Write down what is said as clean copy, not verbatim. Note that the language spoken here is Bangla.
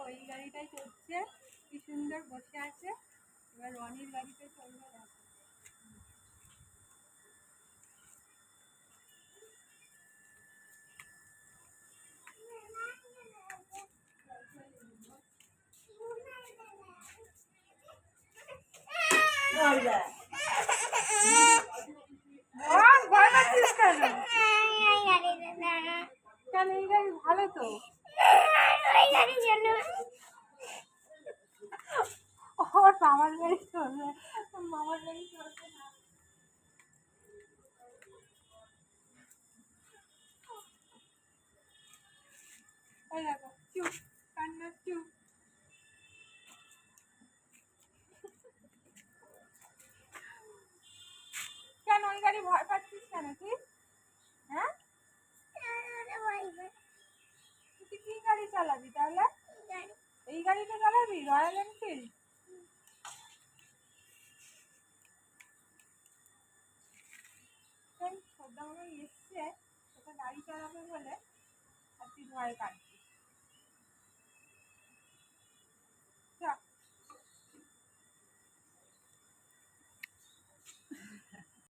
ওই গাড়িটাই চলছে, কি সুন্দর বসে আছে। এবার রনির গাড়িতে চলবে দেখো। ভয় পাচ্ছিস কেন? কেন এই গাড়ি ভালো তো। ওর মামার গাড়ি চলবে, মামার গাড়ি চলবে না। এই দেখো চুপ, কান্না চুপ। কেন ওই গাড়ি ভয় পাচ্ছিস কেন তুই? হ্যাঁ তুই কি গাড়ি চালাবি তাহলে? এই গাড়িটা চালাবি, রয়্যাল এনফিল্ড। ছোটদা মনে হয় এসছে, ওটা গাড়ি চালাবে বলে আর তুই ভয় পাচ্ছিস।